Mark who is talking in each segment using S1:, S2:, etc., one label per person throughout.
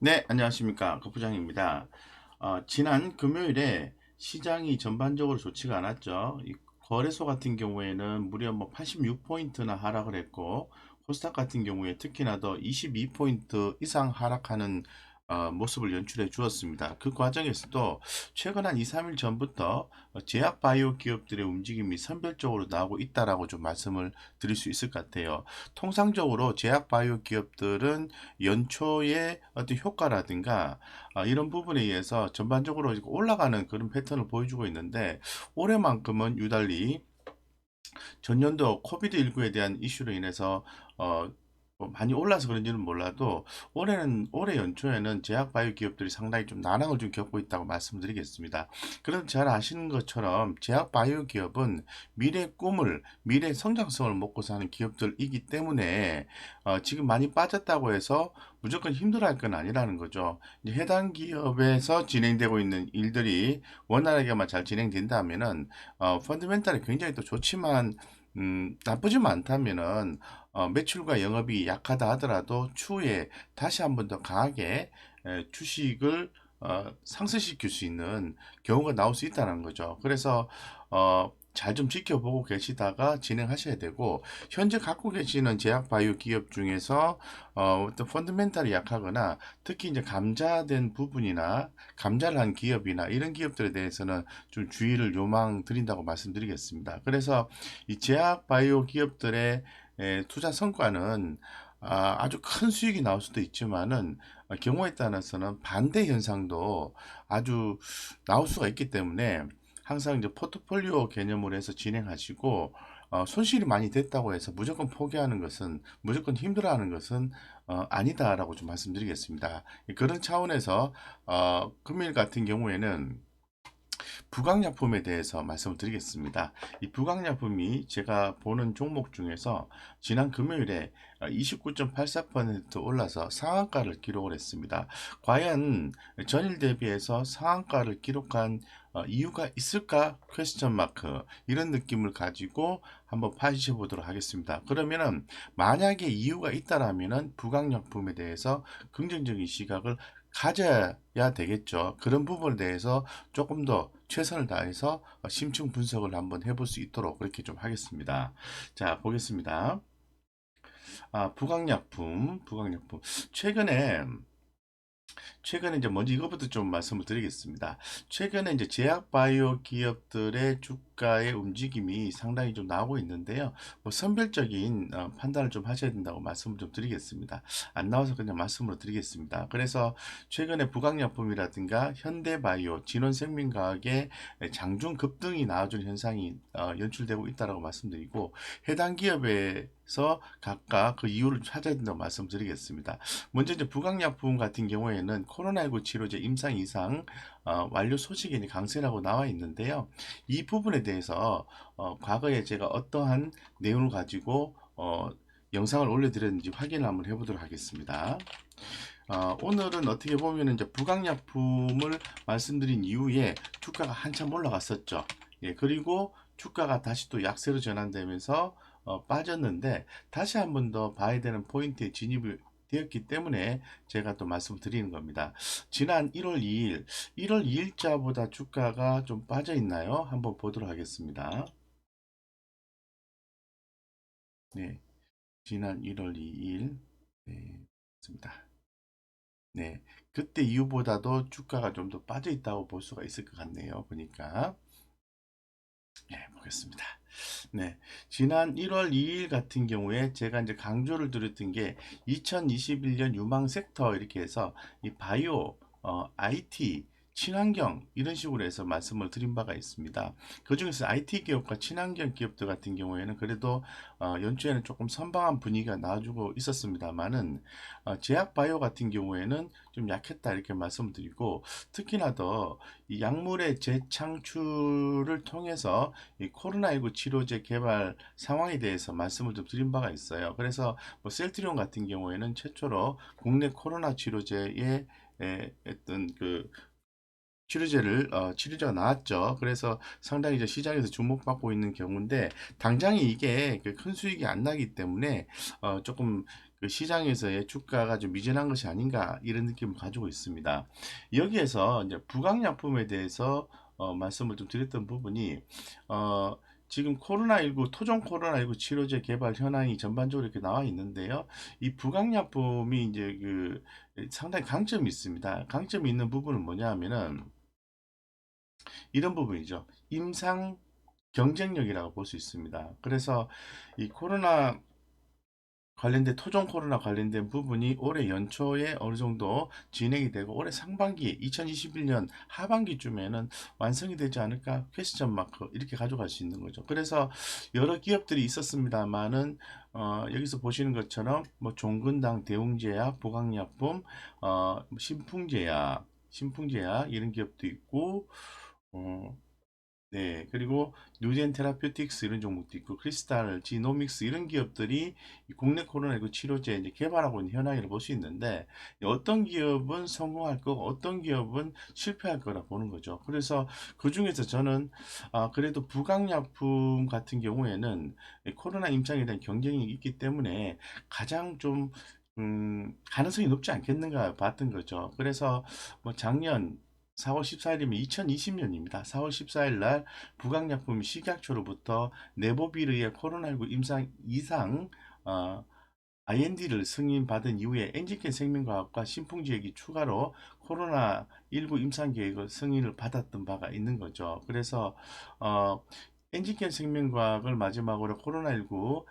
S1: 네, 안녕하십니까. 그 부장입니다. 지난 금요일에 시장이 전반적으로 좋지가 않았죠. 이 거래소 같은 경우에는 무려 86포인트나 하락을 했고, 코스닥 같은 경우에 특히나 더 22포인트 이상 하락하는 모습을 연출해 주었습니다. 그 과정에서도 최근 한 2, 3일 전부터 제약 바이오 기업들의 움직임이 선별적으로 나오고 있다라고 좀 말씀을 드릴 수 있을 것 같아요. 통상적으로 제약 바이오 기업들은 연초에 어떤 효과라든가 이런 부분에 의해서 전반적으로 올라가는 그런 패턴을 보여주고 있는데 올해만큼은 유달리 전년도 코비드19에 대한 이슈로 인해서 뭐 많이 올라서 그런지는 몰라도 올해 연초에는 제약 바이오 기업들이 상당히 좀 난항을 좀 겪고 있다고 말씀드리겠습니다. 그럼 잘 아시는 것처럼 제약 바이오 기업은 미래 꿈을 미래 성장성을 먹고 사는 기업들이기 때문에 지금 많이 빠졌다고 해서 무조건 힘들어할 건 아니라는 거죠. 이제 해당 기업에서 진행되고 있는 일들이 원활하게만 잘 진행된다면은 펀드멘탈이 굉장히 또 좋지만 나쁘지만 않다면은 매출과 영업이 약하다 하더라도 추후에 다시 한번 더 강하게 주식을 상승시킬 수 있는 경우가 나올 수 있다는 거죠. 그래서 잘 좀 지켜보고 계시다가 진행하셔야 되고 현재 갖고 계시는 제약 바이오 기업 중에서 어떤 펀드멘탈이 약하거나 특히 이제 감자된 부분이나 감자를 한 기업이나 이런 기업들에 대해서는 좀 주의를 요망드린다고 말씀드리겠습니다. 그래서 이 제약 바이오 기업들의 투자 성과는 아주 큰 수익이 나올 수도 있지만은 경우에 따라서는 반대 현상도 아주 나올 수가 있기 때문에 항상 이제 포트폴리오 개념으로 해서 진행하시고 손실이 많이 됐다고 해서 무조건 포기하는 것은 무조건 힘들어하는 것은 아니다라고 좀 말씀드리겠습니다. 그런 차원에서 금일 같은 경우에는 부강약품에 대해서 말씀을 드리겠습니다. 이 부강약품이 제가 보는 종목 중에서 지난 금요일에 29.84% 올라서 상한가를 기록을 했습니다. 과연 전일 대비해서 상한가를 기록한 이유가 있을까? 퀘스천 마크 이런 느낌을 가지고 한번 파헤쳐 보도록 하겠습니다. 그러면은 만약에 이유가 있다라면은 부강약품에 대해서 긍정적인 시각을 가져야 되겠죠. 그런 부분에 대해서 조금 더 최선을 다해서 심층 분석을 한번 해볼 수 있도록 그렇게 좀 하겠습니다. 자, 보겠습니다. 부강약품. 최근에 이제 먼저 이것부터 좀 말씀을 드리겠습니다. 최근에 이제 제약 바이오 기업들의 주가의 움직임이 상당히 좀 나오고 있는데요. 뭐 선별적인 판단을 좀 하셔야 된다고 말씀을 좀 드리겠습니다. 안 나와서 그냥 말씀으로 드리겠습니다. 그래서 최근에 부강약품이라든가 현대바이오, 진원생명과학의 장중 급등이 나와준 현상이 연출되고 있다고 말씀드리고 해당 기업에서 각각 그 이유를 찾아야 된다고 말씀드리겠습니다. 먼저 이제 부강약품 같은 경우에는 코로나19 치료제 임상 이상 완료 소식이 강세라고 나와 있는데요. 이 부분에 대해서 과거에 제가 어떠한 내용을 가지고 영상을 올려드렸는지 확인을 한번 해보도록 하겠습니다. 오늘은 어떻게 보면 이제 부강약품을 말씀드린 이후에 주가가 한참 올라갔었죠. 예, 그리고 주가가 다시 또 약세로 전환되면서 빠졌는데 다시 한번 더 봐야 되는 포인트에 진입을 되었기 때문에 제가 또 말씀을 드리는 겁니다. 지난 1월 2일, 1월 2일자보다 주가가 좀 빠져 있나요? 한번 보도록 하겠습니다. 네, 지난 1월 2일, 네, 맞습니다. 네, 그때 이후보다도 주가가 좀 더 빠져 있다고 볼 수가 있을 것 같네요. 보니까. 네, 보겠습니다. 네, 지난 1월 2일 같은 경우에 제가 이제 강조를 드렸던 게 2021년 유망 섹터 이렇게 해서 이 바이오, IT, 친환경 이런 식으로 해서 말씀을 드린 바가 있습니다. 그중에서 IT 기업과 친환경 기업들 같은 경우에는 그래도 연초에는 조금 선방한 분위기가 나와주고 있었습니다만은 제약 바이오 같은 경우에는 좀 약했다 이렇게 말씀드리고 특히나 더 이 약물의 재창출을 통해서 이 코로나19 치료제 개발 상황에 대해서 말씀을 좀 드린 바가 있어요. 그래서 뭐 셀트리온 같은 경우에는 최초로 국내 코로나 치료제의 어떤 그 치료제가 나왔죠. 그래서 상당히 이제 시장에서 주목받고 있는 경우인데 당장에 이게 그큰 수익이 안 나기 때문에 조금 그 시장에서의 주가가 좀 미진한 것이 아닌가 이런 느낌을 가지고 있습니다. 여기에서 이제 부강약품에 대해서 말씀을 좀 드렸던 부분이 어, 지금 코로나19 토종 코로나19 치료제 개발 현황이 전반적으로 이렇게 나와 있는데요. 이 부강약품이 이제 그 상당히 강점이 있습니다. 강점이 있는 부분은 뭐냐 하면은 이런 부분이죠. 임상 경쟁력이라고 볼 수 있습니다. 그래서 이 토종 코로나 관련된 부분이 올해 연초에 어느 정도 진행이 되고 올해 상반기 2021년 하반기쯤에는 완성이 되지 않을까 퀘스천 마크 이렇게 가져갈 수 있는 거죠. 그래서 여러 기업들이 있었습니다만은 여기서 보시는 것처럼 뭐 종근당, 대웅제약, 보강약품, 신풍제약 이런 기업도 있고 어, 네, 그리고 뉴젠 테라퓨틱스 이런 종목도 있고 크리스탈, 지노믹스 이런 기업들이 이 국내 코로나19 치료제 이제 개발하고 있는 현황을 볼 수 있는데 어떤 기업은 성공할 거고 어떤 기업은 실패할 거라 보는 거죠. 그래서 그 중에서 저는 그래도 부강약품 같은 경우에는 이 코로나 임상에 대한 경쟁이 있기 때문에 가장 좀 가능성이 높지 않겠는가 봤던 거죠. 그래서 뭐 작년 4월 14일이면 2020년입니다. 4월 14일 날 부강약품 식약처로부터 네보비르의 코로나19 임상 이상 어, IND를 승인받은 이후에 엔지케 생명과학과 신풍지역이 추가로 코로나19 임상 계획을 승인을 받았던 바가 있는 거죠. 그래서 어, 엔지케 생명과학을 마지막으로 코로나19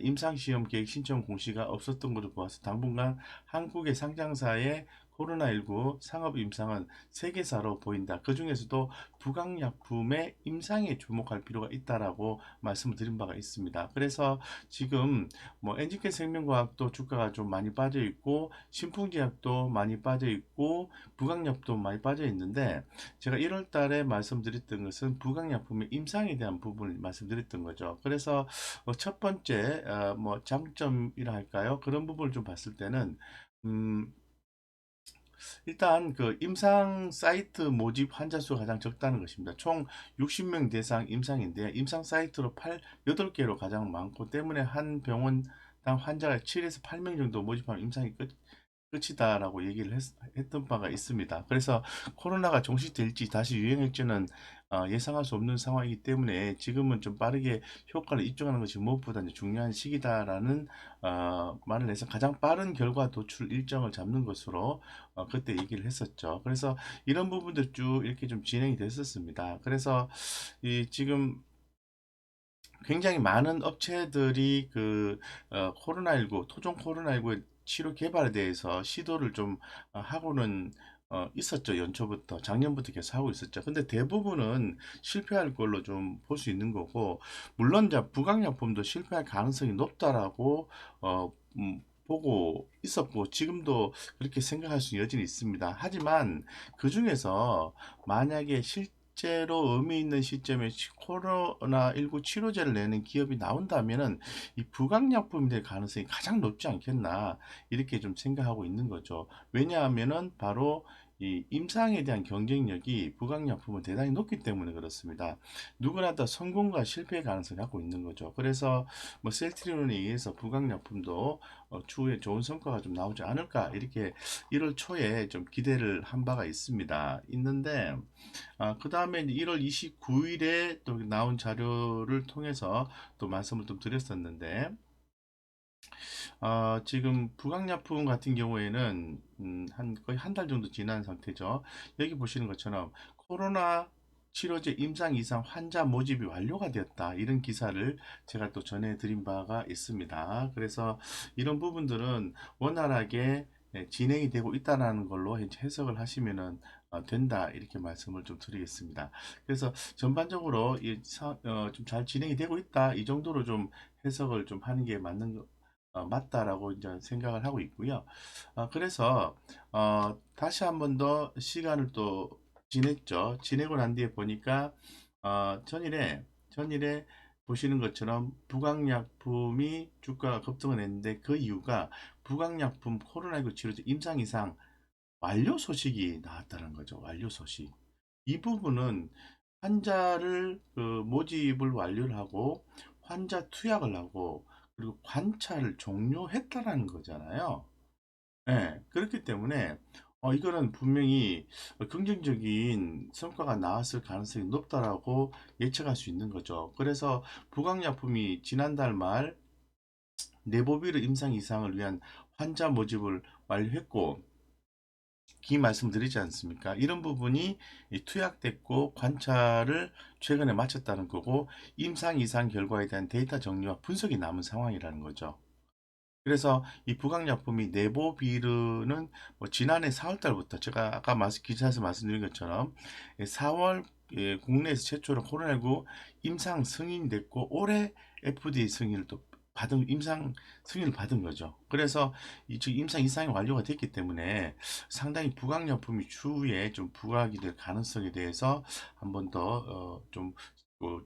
S1: 임상시험 계획 신청 공시가 없었던 것으로 보아서 당분간 한국의 상장사의 코로나19 상업 임상은 세계사로 보인다. 그 중에서도 부강약품의 임상에 주목할 필요가 있다라고 말씀을 드린 바가 있습니다. 그래서 지금 뭐 NGK 생명과학도 주가가 좀 많이 빠져 있고 신풍제약도 많이 빠져 있고 부강약도 많이 빠져 있는데 제가 1월 달에 말씀드렸던 것은 부강약품의 임상에 대한 부분을 말씀드렸던 거죠. 그래서 첫 번째 뭐 장점이라 할까요? 그런 부분을 좀 봤을 때는 음, 일단 그 임상 사이트 모집 환자 수가 가장 적다는 것입니다. 총 60명 대상 임상인데 임상 사이트로 8개로 가장 많고 때문에 한 병원당 환자가 7에서 8명 정도 모집하면 임상이 끝이다라고 얘기를 했던 바가 있습니다. 그래서 코로나가 종식될지 다시 유행할지는 예상할 수 없는 상황이기 때문에 지금은 좀 빠르게 효과를 입증하는 것이 무엇보다 이제 중요한 시기다라는 말을 해서 가장 빠른 결과 도출 일정을 잡는 것으로 그때 얘기를 했었죠. 그래서 이런 부분들 쭉 이렇게 좀 진행이 됐었습니다. 그래서 이 지금 굉장히 많은 업체들이 그 코로나19 토종 코로나19 치료 개발에 대해서 시도를 좀 하고는 있었죠. 연초부터 작년부터 계속 하고 있었죠. 근데 대부분은 실패할 걸로 좀 볼 수 있는 거고 물론 이제 부강약품도 실패할 가능성이 높다라고 보고 있었고 지금도 그렇게 생각할 수 여전히 있습니다. 하지만 그 중에서 만약에 실제로 의미 있는 시점에 코로나19 치료제를 내는 기업이 나온다면은 이 부강약품이 될 가능성이 가장 높지 않겠나 이렇게 좀 생각하고 있는 거죠. 왜냐하면은 바로 이 임상에 대한 경쟁력이 부강약품은 대단히 높기 때문에 그렇습니다. 누구나 다 성공과 실패의 가능성을 갖고 있는 거죠. 그래서 뭐 셀트리온에 의해서 부강약품도 추후에 좋은 성과가 좀 나오지 않을까 이렇게 1월 초에 좀 기대를 한 바가 있는데 그 다음에 1월 29일에 또 나온 자료를 통해서 또 말씀을 좀 드렸었는데 지금 부강약품 같은 경우에는 거의 한 달 정도 지난 상태죠. 여기 보시는 것처럼 코로나 치료제 임상 이상 환자 모집이 완료가 되었다. 이런 기사를 제가 또 전해드린 바가 있습니다. 그래서 이런 부분들은 원활하게 진행이 되고 있다는 걸로 해석을 하시면 된다. 이렇게 말씀을 좀 드리겠습니다. 그래서 전반적으로 좀 잘 진행이 되고 있다. 이 정도로 좀 해석을 좀 하는 게 맞다라고 이제 생각을 하고 있고요. 그래서 다시 한번 더 시간을 또 지냈죠. 지내고 난 뒤에 보니까 전일에 보시는 것처럼 부강약품이 주가가 급등을 했는데 그 이유가 부강약품 코로나19 치료제 임상 이상 완료 소식이 나왔다는 거죠. 완료 소식. 이 부분은 환자를 모집을 완료를 하고 환자 투약을 하고 그리고 관찰을 종료했다라는 거잖아요. 예, 그렇기 때문에 이거는 분명히 긍정적인 성과가 나왔을 가능성이 높다라고 예측할 수 있는 거죠. 그래서 부강약품이 지난달 말 내보비르 임상 이상을 위한 환자 모집을 완료했고, 기 말씀드리지 않습니까? 이런 부분이 투약됐고 관찰을 최근에 마쳤다는 거고, 임상 이상 결과에 대한 데이터 정리와 분석이 남은 상황이라는 거죠. 그래서 이 부강약품이 네보비르는 지난해 4월 달부터 제가 아까 기사에서 말씀드린 것처럼 4월 국내에서 최초로 코로나19 임상 승인이 됐고 올해 FDA 승인을 또 받은 임상 승인을 받은 거죠. 그래서 지금 임상 이상이 완료가 됐기 때문에 상당히 부강약품이 추후에 좀 부각이 될 가능성에 대해서 한번 더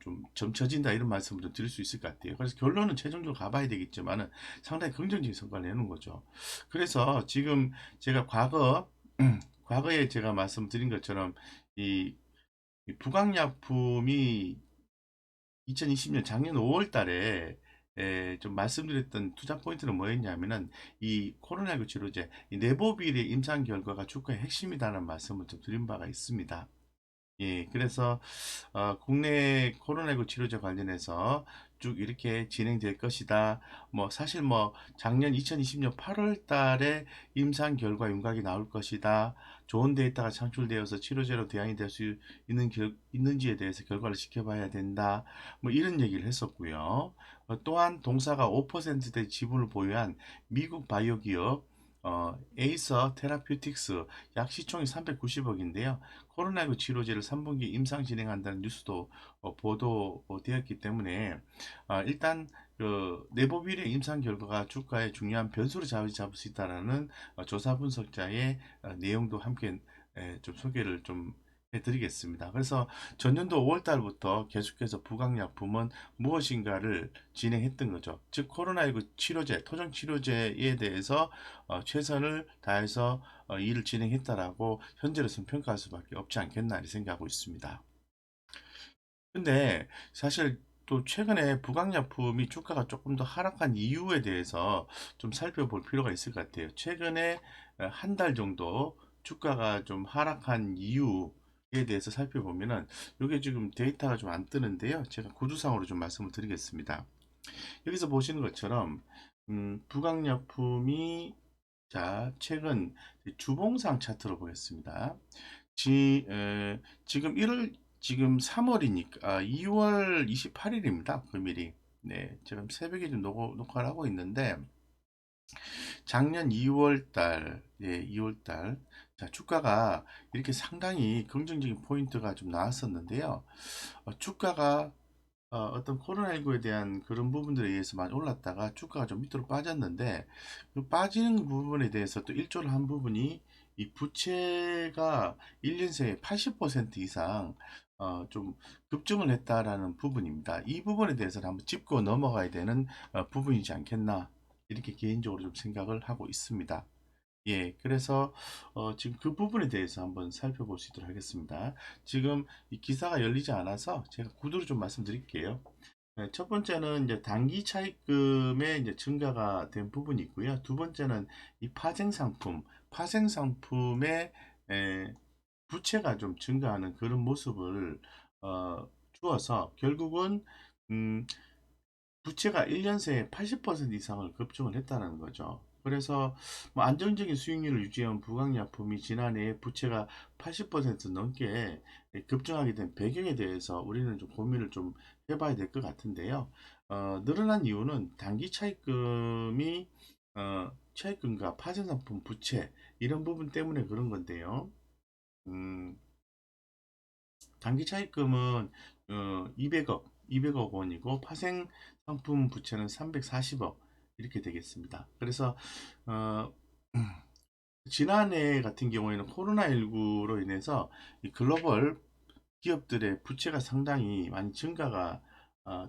S1: 좀 점쳐진다 이런 말씀을 좀 드릴 수 있을 것 같아요. 그래서 결론은 최종적으로 가봐야 되겠지만은 상당히 긍정적인 성과를 내는 거죠. 그래서 지금 제가 과거에 제가 말씀드린 것처럼 이, 이 부강약품이 2020년 작년 5월 달에 좀 말씀드렸던 투자 포인트는 뭐였냐면은 이 코로나19 치료제 이 네보빌의 임상 결과가 주가의 핵심이다라는 말씀을 좀 드린 바가 있습니다. 예, 그래서 국내 코로나19 치료제 관련해서 쭉 이렇게 진행될 것이다. 뭐 사실 뭐 작년 2020년 8월 달에 임상 결과 윤곽이 나올 것이다. 좋은 데이터가 창출되어서 치료제로 대안이 될 수 있는지에 대해서 결과를 지켜봐야 된다. 뭐 이런 얘기를 했었고요. 또한 동사가 5%대 지분을 보유한 미국 바이오 기업 에이서 테라퓨틱스 약 시총이 390억인데요. 코로나19 치료제를 3분기 임상 진행한다는 뉴스도 보도되었기 때문에 일단 네보빌의 임상 결과가 주가의 중요한 변수로 잡을 수 있다는 조사 분석자의 내용도 함께 좀 소개를 좀 해드리겠습니다. 그래서 전년도 5월 달부터 계속해서 부강약품은 무엇인가를 진행했던 거죠. 즉 코로나19 치료제, 토종 치료제에 대해서 최선을 다해서 일을 진행했다라고 현재로서는 평가할 수밖에 없지 않겠나 이렇게 생각하고 있습니다. 근데 사실 또 최근에 부강약품이 주가가 조금 더 하락한 이유에 대해서 좀 살펴볼 필요가 있을 것 같아요. 최근에 한 달 정도 주가가 좀 하락한 이유에 대해서 살펴보면은 이게 지금 데이터가 좀 안 뜨는데요. 제가 구두상으로 좀 말씀을 드리겠습니다. 여기서 보시는 것처럼 부강약품이 자 최근 주봉상 차트로 보겠습니다. 지금 1월 지금 3월이니까 2월 28일입니다. 금일이. 네, 지금 새벽에 좀 녹화를 하고 있는데 작년 2월 달, 예, 2월 달. 자, 주가가 이렇게 상당히 긍정적인 포인트가 좀 나왔었는데요. 주가가 어떤 코로나19에 대한 그런 부분들에 의해서 많이 올랐다가 주가가 좀 밑으로 빠졌는데 그 빠지는 부분에 대해서 또 일조를 한 부분이 이 부채가 1년 새에 80% 이상 좀 급증을 했다라는 부분입니다. 이 부분에 대해서는 한번 짚고 넘어가야 되는 부분이지 않겠나 이렇게 개인적으로 좀 생각을 하고 있습니다. 예, 그래서 지금 그 부분에 대해서 한번 살펴볼 수 있도록 하겠습니다. 지금 이 기사가 열리지 않아서 제가 구두로 좀 말씀드릴게요. 네, 첫 번째는 이제 단기 차입금의 이제 증가가 된 부분이 있고요. 두 번째는 이 파생 상품의 부채가 좀 증가하는 그런 모습을 주어서 결국은 음, 부채가 1년 새에 80% 이상을 급증을 했다는 거죠. 그래서 뭐 안정적인 수익률을 유지한 부강약품이 지난해 부채가 80% 넘게 급증하게 된 배경에 대해서 우리는 좀 고민을 좀 해봐야 될 것 같은데요. 늘어난 이유는 단기 차입금과 파생상품 부채 이런 부분 때문에 그런 건데요. 음, 단기 차입금은 200억 원이고 파생 상품 부채는 340억 이렇게 되겠습니다. 그래서 어, 지난해 같은 경우에는 코로나19로 인해서 이 글로벌 기업들의 부채가 상당히 많이 증가가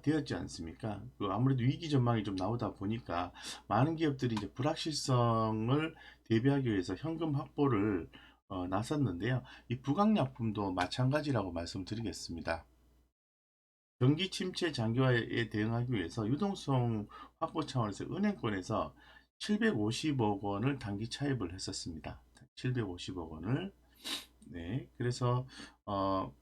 S1: 되었지 않습니까? 그 아무래도 위기 전망이 좀 나오다 보니까 많은 기업들이 이제 불확실성을 대비하기 위해서 현금 확보를 나섰는데요. 이 부강약품도 마찬가지라고 말씀드리겠습니다. 경기 침체 장기화에 대응하기 위해서 유동성 확보 차원에서 은행권에서 750억 원을 단기 차입을 했었습니다. 750억 원을. 네. 그래서 어,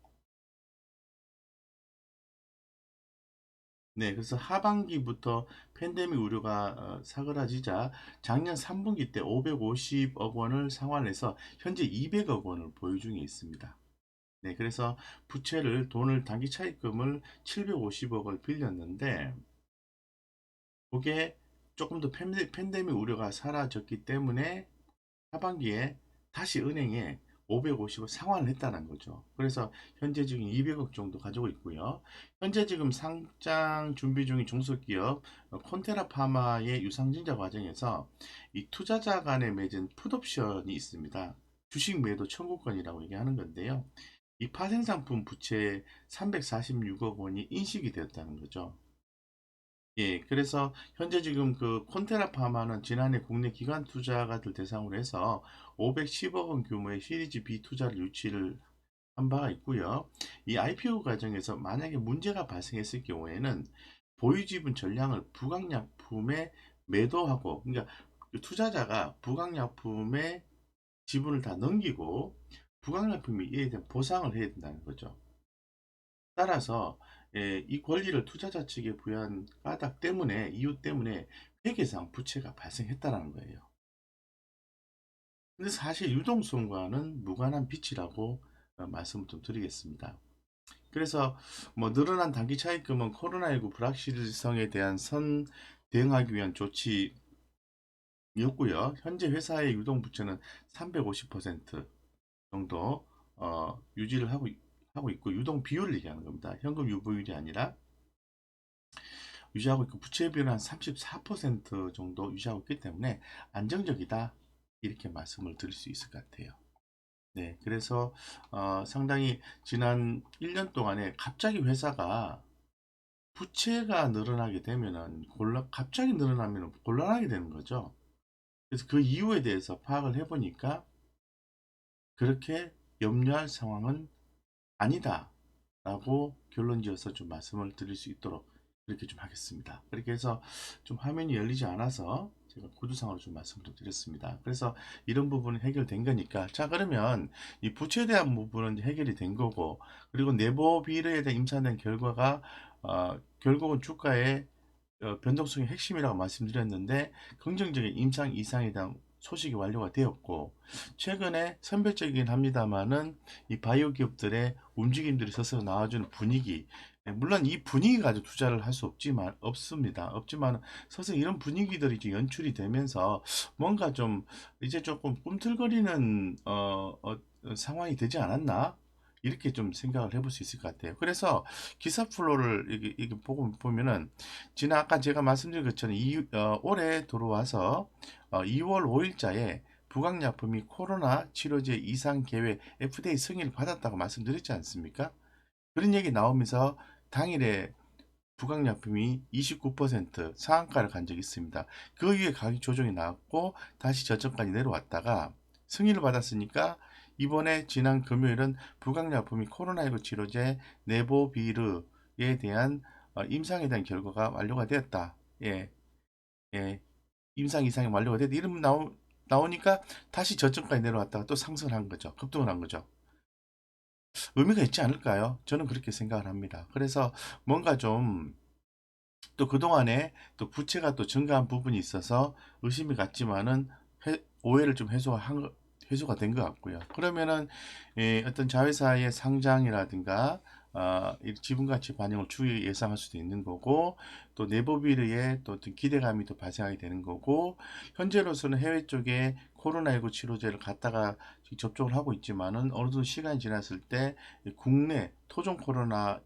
S1: 네, 그래서 하반기부터 팬데믹 우려가 사그라지자 작년 3분기 때 550억 원을 상환해서 현재 200억 원을 보유 중에 있습니다. 네, 그래서 부채를 돈을 단기 차입금을 750억을 빌렸는데 그게 조금 더 팬데믹 우려가 사라졌기 때문에 하반기에 다시 은행에 550억 상환을 했다는 거죠. 그래서 현재 지금 200억 정도 가지고 있고요. 현재 지금 상장 준비 중인 중소기업 콘테나 파마의 유상증자 과정에서 이 투자자 간에 맺은 풋옵션이 있습니다. 주식 매도 청구권이라고 얘기하는 건데요. 이 파생상품 부채 346억 원이 인식이 되었다는 거죠. 예, 그래서 현재 지금 그 콘테나 파마는 지난해 국내 기관 투자가들 대상으로 해서 510억 원 규모의 시리즈 B 투자를 유치를 한 바가 있고요. 이 IPO 과정에서 만약에 문제가 발생했을 경우에는 보유 지분 전량을 부강약품에 매도하고, 그러니까 그 투자자가 부강약품에 지분을 다 넘기고 부강약품이 이에 대한 보상을 해야 된다는 거죠. 따라서 이 권리를 투자자 측에 부여한 까닭 때문에 이유 때문에 회계상 부채가 발생했다는 거예요. 근데 사실 유동성과는 무관한 빚이라고 말씀을 좀 드리겠습니다. 그래서 뭐 늘어난 단기 차입금은 코로나19 불확실성에 대한 대응하기 위한 조치였고요. 현재 회사의 유동 부채는 350% 정도 유지를 하고 있고 유동 비율을 얘기하는 겁니다. 현금 유보율이 아니라 유지하고 있고 부채 비율은 한 34% 정도 유지하고 있기 때문에 안정적이다 이렇게 말씀을 드릴 수 있을 것 같아요. 네, 그래서 상당히 지난 1년 동안에 갑자기 회사가 부채가 늘어나게 되면은 갑자기 늘어나면 곤란하게 되는 거죠. 그래서 그 이유에 대해서 파악을 해보니까 그렇게 염려할 상황은 아니다 라고 결론 지어서 좀 말씀을 드릴 수 있도록 그렇게 좀 하겠습니다. 그렇게 해서 좀 화면이 열리지 않아서 제가 구두상으로 좀 말씀을 드렸습니다. 그래서 이런 부분은 해결된 거니까 자 그러면 이 부채에 대한 부분은 해결이 된 거고 그리고 내부 비례에 대한 임차된 결과가 결국은 주가의 변동성의 핵심이라고 말씀드렸는데 긍정적인 임상 이상에 대한 소식이 완료가 되었고 최근에 선별적이긴 합니다만은 이 바이오 기업들의 움직임들이 서서 나와주는 분위기 물론 이 분위기 가지고 투자를 할 수 없지만 서서 이런 분위기들이 이제 연출이 되면서 뭔가 좀 이제 조금 꿈틀거리는 상황이 되지 않았나 이렇게 좀 생각을 해볼 수 있을 것 같아요. 그래서 기사 플로우를 이게 보면은 지난 아까 제가 말씀드린 것처럼 올해 들어와서 2월 5일자에 부강약품이 코로나 치료제 이상 계획 FDA 승인을 받았다고 말씀드렸지 않습니까? 그런 얘기 나오면서 당일에 부강약품이 29% 상한가를 간 적이 있습니다. 그 이후에 가격 조정이 나왔고 다시 저점까지 내려왔다가 승인을 받았으니까 이번에 지난 금요일은 부강약품이 코로나19 치료제 네보비르에 대한 임상에 대한 결과가 완료가 되었다. 예, 예, 임상 이상이 완료가 됐다. 이름 나오니까 다시 저점까지 내려왔다가 또 상승을 한 거죠. 급등을 한 거죠. 의미가 있지 않을까요? 저는 그렇게 생각을 합니다. 그래서 뭔가 좀 또 그동안에 또 부채가 또 증가한 부분이 있어서 의심이 갔지만은 오해를 좀 해소가 된 것 같고요. 그러면은 어떤 자회사의 상장이라든가 이 지분 가치 반영을 추후 예상할 수도 있는 거고 또 내보비르에 또 어떤 기대감이 또 발생하게 되는 거고 현재로서는 해외 쪽에 코로나19 치료제를 갖다가 접종을 하고 있지만은 어느 정도 시간이 지났을 때 국내 토종 코로나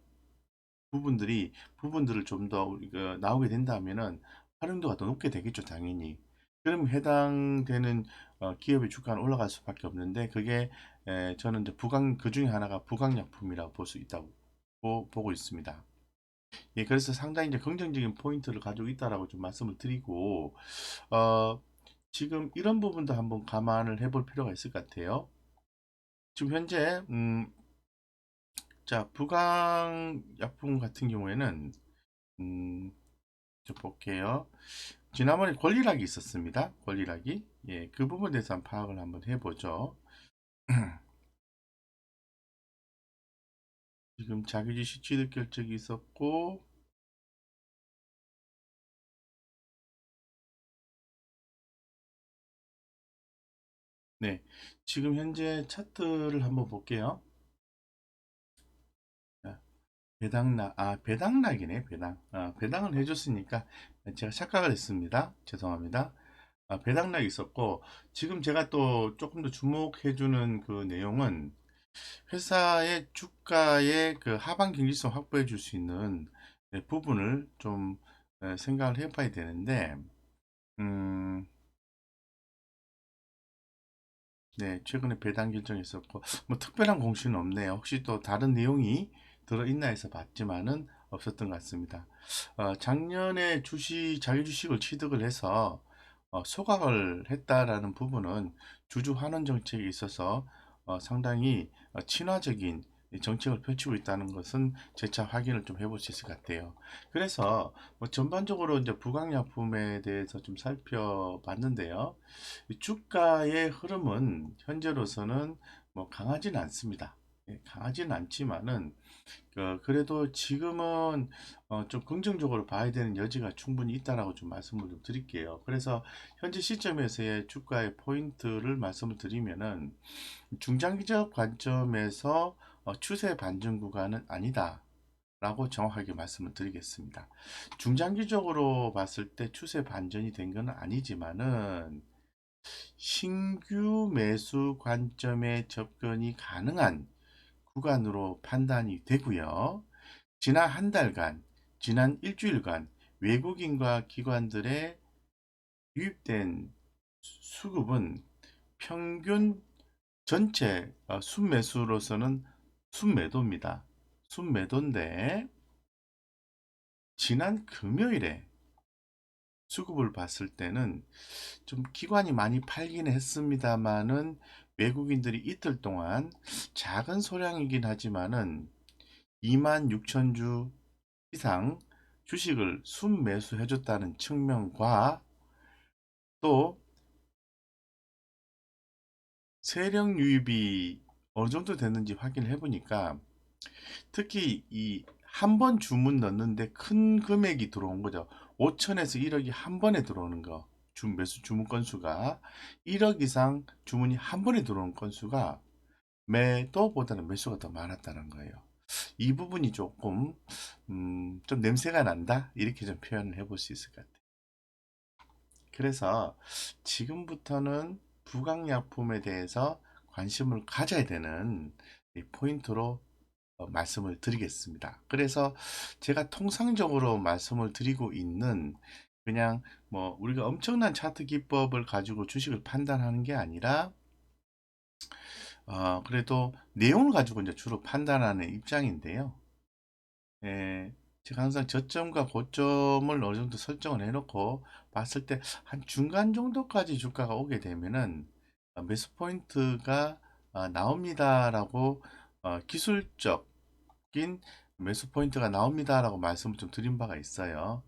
S1: 부분들을 좀 더 우리가 나오게 된다면은 활용도가 더 높게 되겠죠, 당연히. 그럼 해당되는 기업의 주가는 올라갈 수밖에 없는데 그게 저는 이제 그 중에 하나가 부강약품이라고 볼 수 있다고 보고 있습니다. 예, 그래서 상당히 이제 긍정적인 포인트를 가지고 있다라고 좀 말씀을 드리고 어, 지금 이런 부분도 한번 감안을 해볼 필요가 있을 것 같아요. 지금 현재 자, 부강약품 같은 경우에는 좀 볼게요. 지난번에 권리락이 있었습니다. 권리락이. 예, 그 부분에 대해서 한번 파악을 한번 해보죠. 지금 자기주식 취득 결정이 있었고, 네, 지금 현재 차트를 한번 볼게요. 자, 배당락이네, 배당. 배당을 해줬으니까 제가 착각을 했습니다. 죄송합니다. 배당락이 있었고, 지금 제가 또 조금 더 주목해주는 그 내용은 회사의 주가의 그 하방 경직성 확보해 줄 수 있는 부분을 좀 생각을 해 봐야 되는데, 음, 네, 최근에 배당 결정이 있었고, 뭐 특별한 공시는 없네요. 혹시 또 다른 내용이 들어있나 해서 봤지만은 없었던 것 같습니다. 작년에 자기 주식을 취득을 해서 소각을 했다라는 부분은 주주 환원 정책에 있어서 상당히 친화적인 정책을 펼치고 있다는 것은 재차 확인을 좀 해볼 수 있을 것 같아요. 그래서 뭐 전반적으로 이제 부강약품에 대해서 좀 살펴봤는데요. 이 주가의 흐름은 현재로서는 뭐 강하지는 않습니다. 예, 강하지는 않지만은 그래도 지금은 좀 긍정적으로 봐야 되는 여지가 충분히 있다라고 좀 말씀을 좀 드릴게요. 그래서 현재 시점에서의 주가의 포인트를 말씀을 드리면은 중장기적 관점에서 추세 반전 구간은 아니다. 라고 정확하게 말씀을 드리겠습니다. 중장기적으로 봤을 때 추세 반전이 된 건 아니지만은 신규 매수 관점에 접근이 가능한 구간으로 판단이 되고요. 지난 한 달간, 지난 일주일간 외국인과 기관들의 유입된 수급은 평균 전체 순매수로서는 순매도입니다. 순매도인데 지난 금요일에 수급을 봤을 때는 좀 기관이 많이 팔기는 했습니다만은 외국인들이 이틀 동안 작은 소량이긴 하지만은 26,000주 이상 주식을 순매수해줬다는 측면과 또 세력 유입이 어느 정도 됐는지 확인을 해보니까 특히 이 한 번 주문 넣는데 큰 금액이 들어온 거죠. 5천에서 1억이 한 번에 들어오는 거. 매수 주문 건수가 1억 이상 주문이 한 번에 들어오는 건수가 매도보다는 매수가 더 많았다는 거예요. 이 부분이 조금 좀 냄새가 난다 이렇게 좀 표현을 해볼 수 있을 것 같아요. 그래서 지금부터는 부강약품에 대해서 관심을 가져야 되는 이 포인트로 말씀을 드리겠습니다. 그래서 제가 통상적으로 말씀을 드리고 있는 그냥 뭐 우리가 엄청난 차트 기법을 가지고 주식을 판단하는 게 아니라 그래도 내용을 가지고 이제 주로 판단하는 입장인데요. 예, 제가 항상 저점과 고점을 어느 정도 설정을 해놓고 봤을 때 한 중간 정도까지 주가가 오게 되면은 매수 포인트가 나옵니다라고 기술적인 매수 포인트가 나옵니다라고 말씀을 좀 드린 바가 있어요.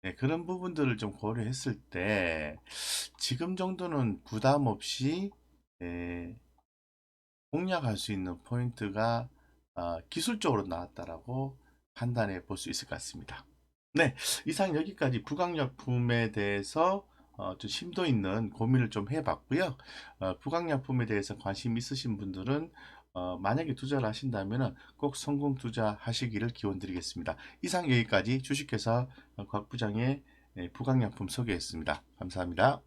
S1: 예, 그런 부분들을 좀 고려했을 때 지금 정도는 부담 없이 예, 공략할 수 있는 포인트가 기술적으로 나왔다라고 판단해 볼 수 있을 것 같습니다. 네, 이상 여기까지 부강약품에 대해서 좀 심도 있는 고민을 좀 해봤고요. 부강약품에 대해서 관심 있으신 분들은 만약에 투자를 하신다면 꼭 성공 투자하시기를 기원드리겠습니다. 이상 여기까지 주식회사 곽 부장의 부강약품 소개했습니다. 감사합니다.